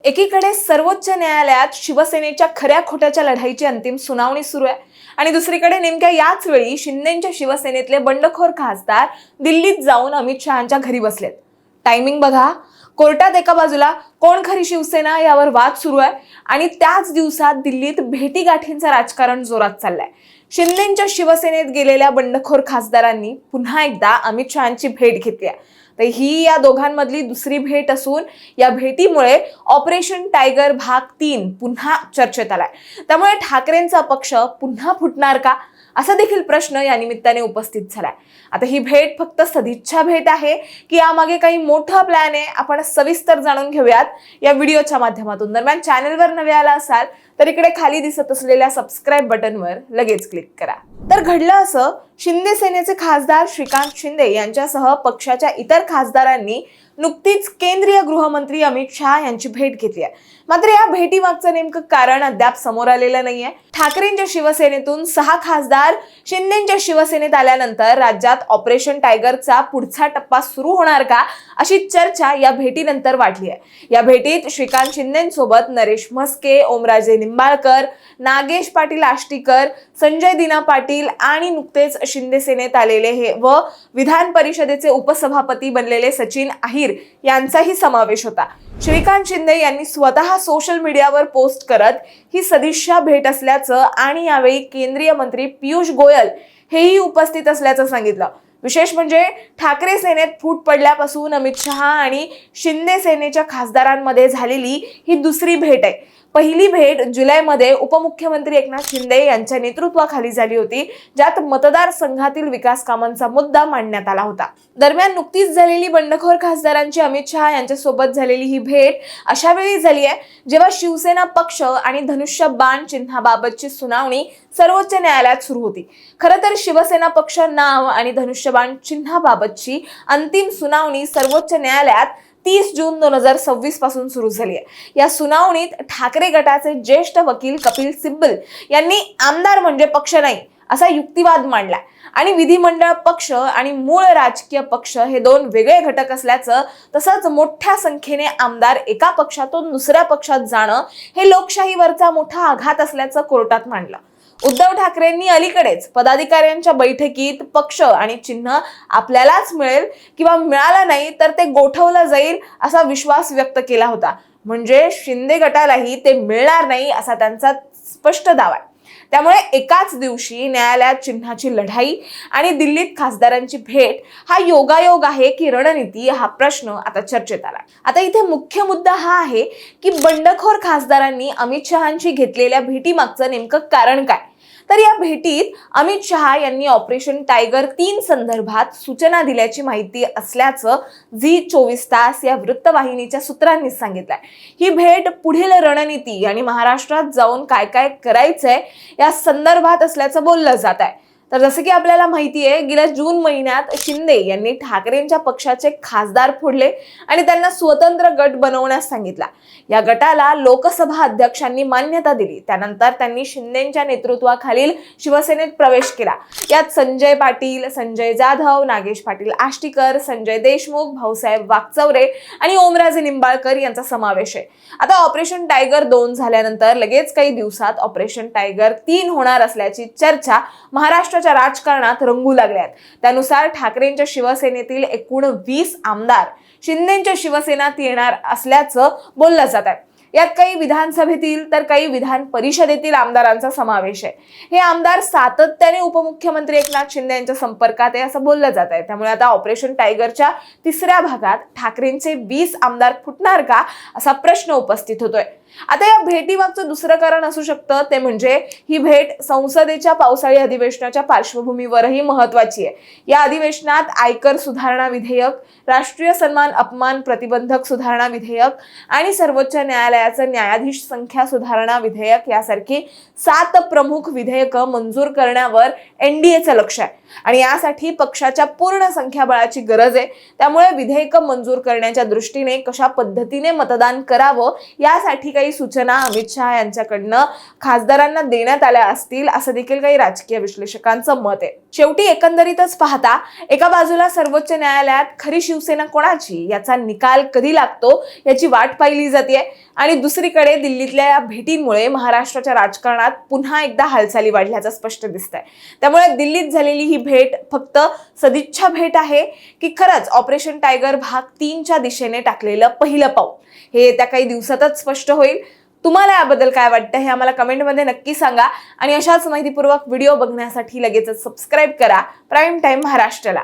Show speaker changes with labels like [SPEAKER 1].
[SPEAKER 1] एकीकडे सर्वोच्च न्यायालयात शिवसेनेच्या खऱ्या खोट्याच्या लढाईची अंतिम सुनावणी सुरू आहे आणि दुसरीकडे नेमक्या याच वेळी शिंदेच्या शिवसेनेतले बंडखोर खासदार दिल्लीत जाऊन अमित शहांच्या घरी बसलेत. टायमिंग बघा, कोर्टात एका बाजूला कोण खरी शिवसेना यावर वाद सुरू आहे आणि त्याच दिवसात दिल्लीत भेटीगाठींचं राजकारण जोरात चाललंय. शिंदेच्या शिवसेनेत गेलेल्या बंडखोर खासदारांनी पुन्हा एकदा अमित शहांची भेट घेतली आहे. तर ही या दोघांमधली दुसरी भेट असून या भेटीमुळे ऑपरेशन टायगर भाग 3 पुन्हा चर्चेत आलाय. त्यामुळे ठाकरेंचा पक्ष पुन्हा फुटणार का, असा देखील प्रश्न या निमित्ताने उपस्थित झालाय. आता ही भेट फक्त सदिच्छा भेट आहे की यामागे काही मोठा प्लॅन आहे, आपण सविस्तर जाणून घेऊयात या व्हिडिओच्या माध्यमातून. दरम्यान चॅनलवर नवे आला असाल तर इकडे खाली दिसत असलेल्या सबस्क्राईब बटनवर लगेच क्लिक करा. तर घडलं असं, शिंदे सेनेचे खासदार श्रीकांत शिंदे यांच्यासह पक्षाच्या इतर खासदारांनी नुकतीच केंद्रीय गृहमंत्री अमित शहा यांची भेट घेतली आहे. मात्र या भेटीमागचं नेमकं कारण अद्याप समोर आलेलं नाहीये. ठाकरेंच्या शिवसेनेतून 6 खासदार शिंदेच्या शिवसेनेत आल्यानंतर राज्यात ऑपरेशन टायगरचा पुढचा टप्पा सुरू होणार का, अशी चर्चा या भेटीनंतर वाढली आहे. या भेटीत श्रीकांत शिंदेसोबत नरेश म्हस्के, ओमराजे निंबाळकर, नागेश पाटील आष्टीकर, संजय दिना पाटील आणि नुकतेच शिंदे सेनेत आलेले हे व विधान परिषदेचे उपसभापती बनलेले सचिन अहिर यांचाही समावेश होता. श्रीकांत शिंदे यांनी स्वतः सोशल मीडियावर पोस्ट करत ही सदिच्छा भेट असल्याचं आणि यावेळी केंद्रीय मंत्री पियुष गोयल हेही उपस्थित असल्याचं सांगितलं. विशेष म्हणजे ठाकरे सेनेत फूट पडल्यापासून अमित शहा आणि शिंदे सेनेच्या खासदारांमध्ये झालेली ही दुसरी भेट आहे. पहिली भेट जुलैमध्ये उपमुख्यमंत्री एकनाथ शिंदे यांच्या नेतृत्वाखाली झाली होती, ज्यात मतदारसंघातील विकास कामांचा मुद्दा मांडण्यात आला होता. दरम्यान नुकतीच झालेली बंडखोर खासदारांची अमित शहा यांच्यासोबत झालेली ही भेट अशा वेळी झाली आहे जेव्हा शिवसेना पक्ष आणि धनुष्यबाण चिन्हाबाबतची सुनावणी सर्वोच्च न्यायालयात सुरू होती. खरं तर शिवसेना पक्ष नाव आणि धनुष्यबाण चिन्हाबाबतची अंतिम सुनावणी सर्वोच्च न्यायालयात 30 जून 2026 पासून सुरू झाली आहे. या सुनावणीत ठाकरे गटाचे ज्येष्ठ वकील कपिल सिब्बल यांनी आमदार म्हणजे पक्ष नाही असा युक्तिवाद मांडला आणि विधिमंडळ पक्ष आणि मूळ राजकीय पक्ष हे दोन वेगळे घटक असल्याचं, तसंच मोठ्या संख्येने आमदार एका पक्षातून दुसऱ्या पक्षात जाणं हे लोकशाहीवरचा मोठा आघात असल्याचं कोर्टात मांडलं. उद्धव ठाकरेंनी अलीकडेच पदाधिकाऱ्यांच्या बैठकीत पक्ष आणि चिन्ह आपल्यालाच मिळेल किंवा मिळालं नाही तर ते गोठवलं जाईल असा विश्वास व्यक्त केला होता. म्हणजे शिंदे गटालाही ते मिळणार नाही असा त्यांचा स्पष्ट दावा आहे. त्यामुळे एकाच दिवशी न्यायालयात चिन्हाची लढाई आणि दिल्लीत खासदारांची भेट हा योगायोग आहे की रणनीती, हा प्रश्न आता चर्चेत आला. आता इथे मुख्य मुद्दा हा आहे की बंडखोर खासदारांनी अमित शहांशी घेतलेल्या भेटीमागचं नेमकं कारण काय. तर या भेटीत अमित शहा यांनी ऑपरेशन टायगर 3 संदर्भात सूचना दिल्याची माहिती असल्याचं झी 24 तास या वृत्तवाहिनीच्या सूत्रांनी सांगितलंय. ही भेट पुढील रणनीती आणि महाराष्ट्रात जाऊन काय काय करायचंय या संदर्भात असल्याचं बोललं जात आहे. तर जसं की आपल्याला माहिती आहे, गेल्या जून महिन्यात शिंदे यांनी ठाकरेंच्या पक्षाचे खासदार फोडले आणि त्यांना स्वतंत्र गट बनवण्यास सांगितला. या गटाला लोकसभा अध्यक्षांनी मान्यता दिली. त्यानंतर त्यांनी शिंदेच्या नेतृत्वाखालील शिवसेनेत प्रवेश केला. यात संजय पाटील, संजय जाधव, नागेश पाटील आष्टीकर, संजय देशमुख, भाऊसाहेब वाकचौरे आणि ओमराजे निंबाळकर यांचा समावेश आहे. आता ऑपरेशन टायगर 2 झाल्यानंतर लगेच काही दिवसात ऑपरेशन टायगर 3 होणार असल्याची चर्चा महाराष्ट्राच्या राजकारणात रंगू लागल्या आहेत. त्यानुसार ठाकरेंच्या शिवसेनेतील एकूण 20 आमदार शिंदेच्या शिवसेनेत येणार असल्याचं बोललं जात आहे. यात काही विधानसभेतील तर काही विधान परिषदेतील आमदारांचा समावेश आहे. हे आमदार सातत्याने उपमुख्यमंत्री एकनाथ शिंदे यांच्या संपर्कात आहे असं बोललं जात आहे. त्यामुळे आता ऑपरेशन टायगरच्या तिसऱ्या भागात ठाकरेंचे 20 आमदार फुटणार का असा प्रश्न उपस्थित होतोय. आता या भेटीमागचं दुसरं कारण असू शकतं ते म्हणजे ही भेट संसदेच्या पावसाळी अधिवेशनाच्या पार्श्वभूमीवरही महत्वाची आहे. या अधिवेशनात आयकर सुधारणा विधेयक, राष्ट्रीय सन्मान अपमान प्रतिबंधक सुधारणा विधेयक आणि सर्वोच्च न्यायालयाचं न्यायाधीश संख्या सुधारणा विधेयक यासारखी 7 प्रमुख विधेयकं मंजूर करण्यावर एनडीएचं लक्ष आहे आणि यासाठी पक्षाच्या पूर्ण संख्याबळाची गरज आहे. त्यामुळे विधेयकं मंजूर करण्याच्या दृष्टीने कशा पद्धतीने मतदान करावं यासाठी काही सूचना अमित शहा यांच्याकडनं खासदारांना देण्यात आल्या असतील असं देखील काही राजकीय विश्लेषकांचं मत आहे. शेवटी एकंदरीतच पाहता एका बाजूला सर्वोच्च न्यायालयात खरी शिवसेना कोणाची याचा निकाल कधी लागतो याची वाट पाहिली जाते आणि दुसरीकडे दिल्लीतल्या या भेटींमुळे महाराष्ट्राच्या राजकारणात पुन्हा एकदा हालचाली वाढल्याचं स्पष्ट दिसतंय. त्यामुळे दिल्लीत झालेली ही भेट फक्त सदिच्छा भेट आहे की खरंच ऑपरेशन टायगर भाग 3च्या दिशेने टाकलेलं पहिलं पाऊल हे येत्या काही दिवसातच स्पष्ट होईल. तुम्हाला याबद्दल काय वाटतं हे आम्हाला कमेंटमध्ये नक्की सांगा आणि अशाच माहितीपूर्वक व्हिडिओ बघण्यासाठी लगेचच सबस्क्राईब करा प्राईम टाइम महाराष्ट्राला.